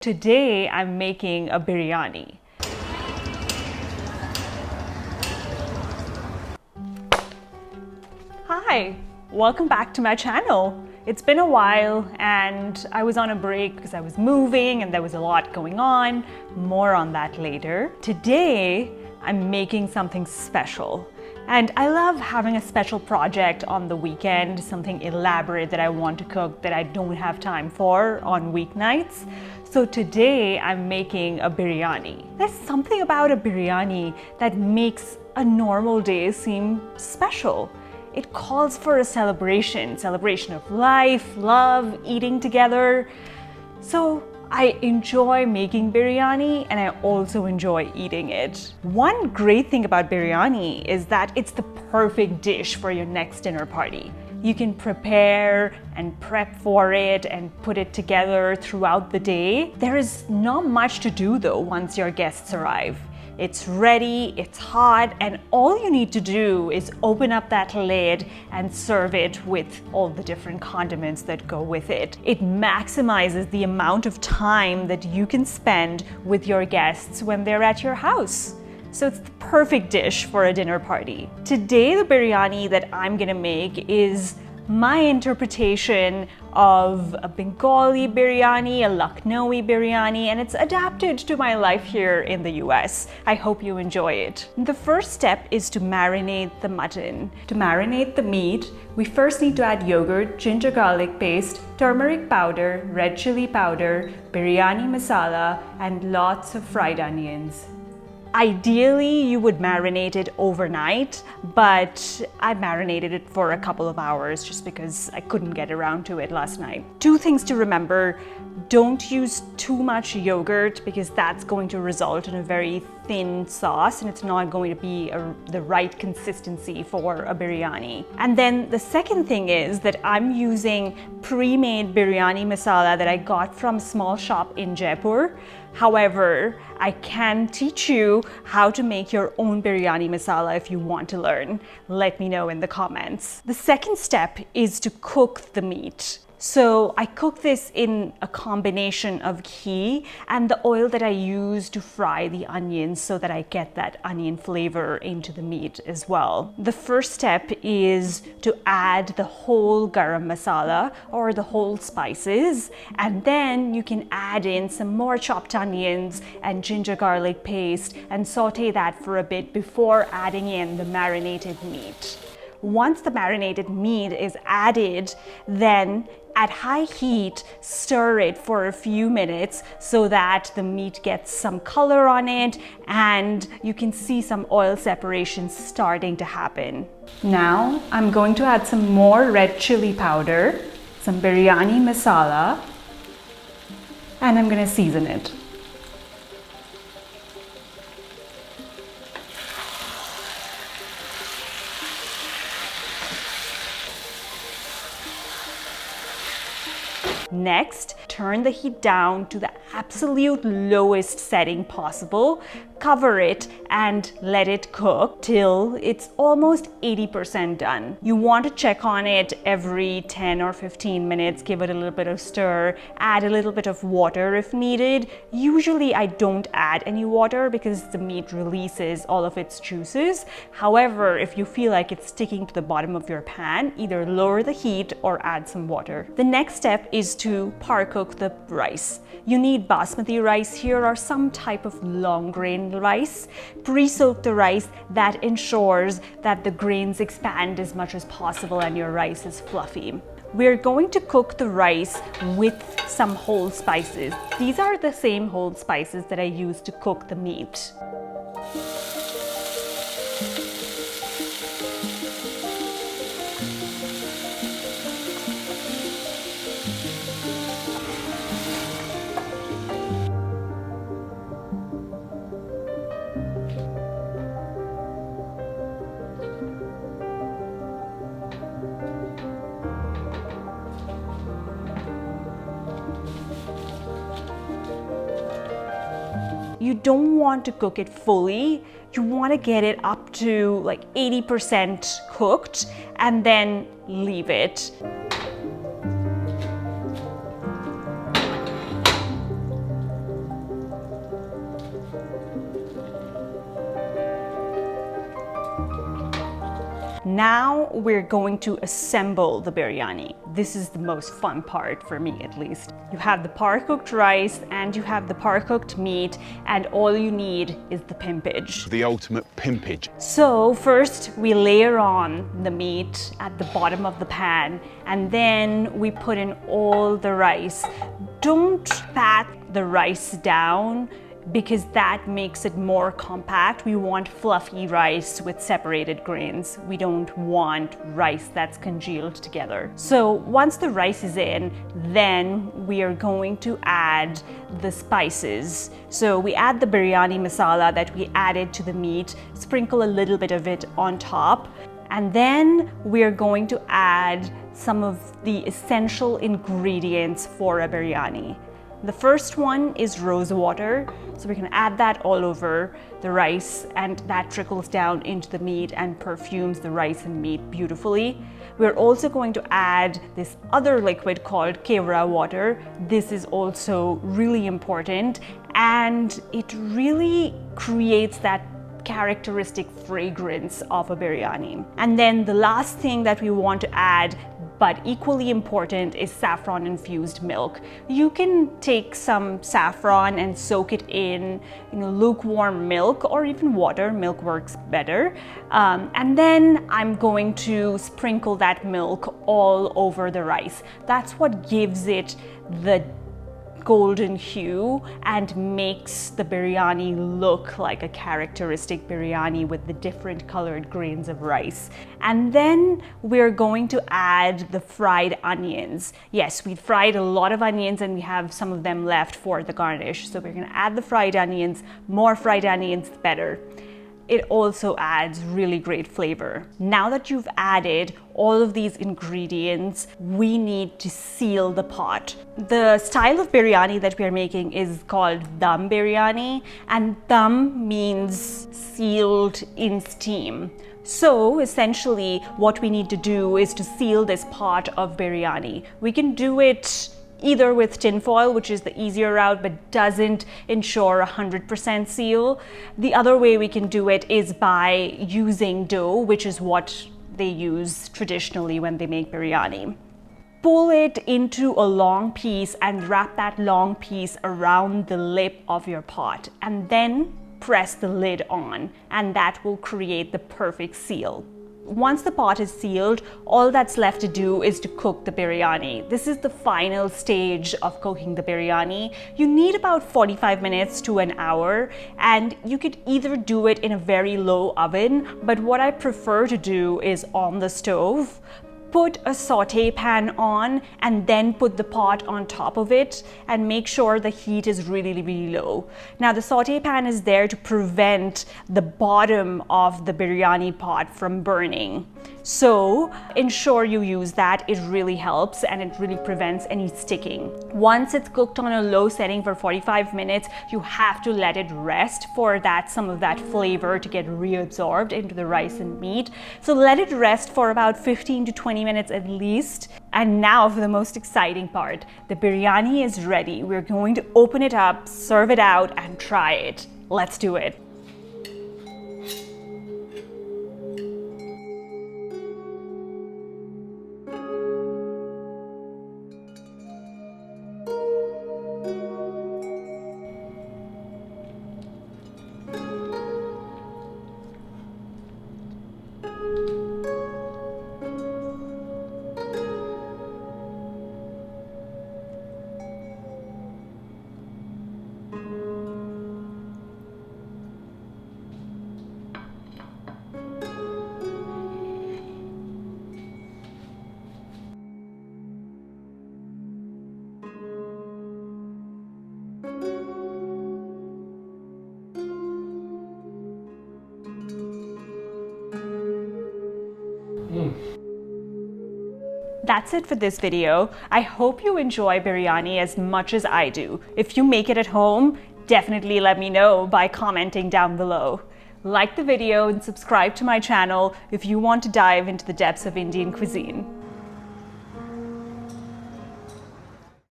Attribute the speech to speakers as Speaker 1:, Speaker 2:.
Speaker 1: Today I'm making a biryani. Hi, welcome back to my channel. It's been a while and I was on a break because I was moving and there was a lot going on. More on that later. Today I'm making something special. And I love having a special project on the weekend, something elaborate that I want to cook that I don't have time for on weeknights. So today I'm making a biryani. There's something about a biryani that makes a normal day seem special. It calls for a celebration of life, love, eating together. So I enjoy making biryani and I also enjoy eating it. One great thing about biryani is that it's the perfect dish for your next dinner party. You can prepare and prep for it and put it together throughout the day. There is not much to do though once your guests arrive. It's ready, it's hot, and all you need to do is open up that lid and serve it with all the different condiments that go with it. It maximizes the amount of time that you can spend with your guests when they're at your house. So it's the perfect dish for a dinner party. Today, the biryani that I'm gonna make is my interpretation of a Bengali biryani, a Lucknowi biryani, and it's adapted to my life here in the US. I hope you enjoy it. The first step is to marinate the mutton. To marinate the meat, we first need to add yogurt, ginger garlic paste, turmeric powder, red chili powder, biryani masala, and lots of fried onions. Ideally, you would marinate it overnight, but I marinated it for a couple of hours just because I couldn't get around to it last night. Two things to remember: don't use too much yogurt because that's going to result in a very thin sauce and it's not going to be the right consistency for a biryani. And then the second thing is that I'm using pre-made biryani masala that I got from a small shop in Jaipur. However, I can teach you how to make your own biryani masala if you want to learn. Let me know in the comments. The second step is to cook the meat. So I cook this in a combination of ghee and the oil that I use to fry the onions so that I get that onion flavor into the meat as well. The first step is to add the whole garam masala or the whole spices, and then you can add in some more chopped onions and ginger garlic paste and saute that for a bit before adding in the marinated meat. Once the marinated meat is added, then at high heat, stir it for a few minutes so that the meat gets some color on it and you can see some oil separation starting to happen. Now, I'm going to add some more red chili powder, some biryani masala, and I'm going to season it. Next, turn the heat down to the absolute lowest setting possible, cover it and let it cook till it's almost 80% done. You want to check on it every 10 or 15 minutes, give it a little bit of stir, add a little bit of water if needed. Usually I don't add any water because the meat releases all of its juices. However, if you feel like it's sticking to the bottom of your pan, either lower the heat or add some water. The next step is to par cook the rice. You need basmati rice here or some type of long grain rice. Pre-soak the rice. That ensures that the grains expand as much as possible and your rice is fluffy. We're going to cook the rice with some whole spices. These are the same whole spices that I use to cook the meat. You don't want to cook it fully. You want to get it up to like 80% cooked and then leave it. Now we're going to assemble the biryani. This is the most fun part for me, at least. You have the par-cooked rice and you have the par-cooked meat, and all you need is the pimpage.
Speaker 2: The ultimate pimpage.
Speaker 1: So first we layer on the meat at the bottom of the pan, and then we put in all the rice. Don't pat the rice down, because that makes it more compact. We want fluffy rice with separated grains. We don't want rice that's congealed together. So once the rice is in, then we are going to add the spices. So we add the biryani masala that we added to the meat, sprinkle a little bit of it on top, and then we are going to add some of the essential ingredients for a biryani. The first one is rose water, so we can add that all over the rice, and that trickles down into the meat and perfumes the rice and meat beautifully. We're also going to add this other liquid called kewra water. This is also really important, and it really creates that characteristic fragrance of a biryani. And then the last thing that we want to add, but equally important, is saffron infused milk. You can take some saffron and soak it in lukewarm milk or even water. Milk works better. And then I'm going to sprinkle that milk all over the rice. That's what gives it the golden hue and makes the biryani look like a characteristic biryani with the different colored grains of rice. And then we're going to add the fried onions. Yes, we fried a lot of onions and we have some of them left for the garnish. So we're going to add the fried onions. More fried onions, the better. It also adds really great flavor. Now that you've added all of these ingredients, we need to seal the pot. The style of biryani that we are making is called dum biryani, and dum means sealed in steam. So essentially what we need to do is to seal this pot of biryani. We can do it either with tinfoil, which is the easier route but doesn't ensure 100% seal. The other way we can do it is by using dough, which is what they use traditionally when they make biryani. Pull it into a long piece and wrap that long piece around the lip of your pot, and then press the lid on, and that will create the perfect seal. Once the pot is sealed, all that's left to do is to cook the biryani. This is the final stage of cooking the biryani. You need about 45 minutes to an hour, and you could either do it in a very low oven, but what I prefer to do is on the stove. Put a saute pan on and then put the pot on top of it and make sure the heat is really low. Now the saute pan is there to prevent the bottom of the biryani pot from burning. So ensure you use that. It really helps and it really prevents any sticking. Once it's cooked on a low setting for 45 minutes, you have to let it rest for some of that flavor to get reabsorbed into the rice and meat. So let it rest for about 15 to 20 minutes at least. And now for the most exciting part. The biryani is ready. We're going to open it up, serve it out, and try it. Let's do it. That's it for this video. I hope you enjoy biryani as much as I do. If you make it at home, definitely let me know by commenting down below. Like the video and subscribe to my channel if you want to dive into the depths of Indian cuisine.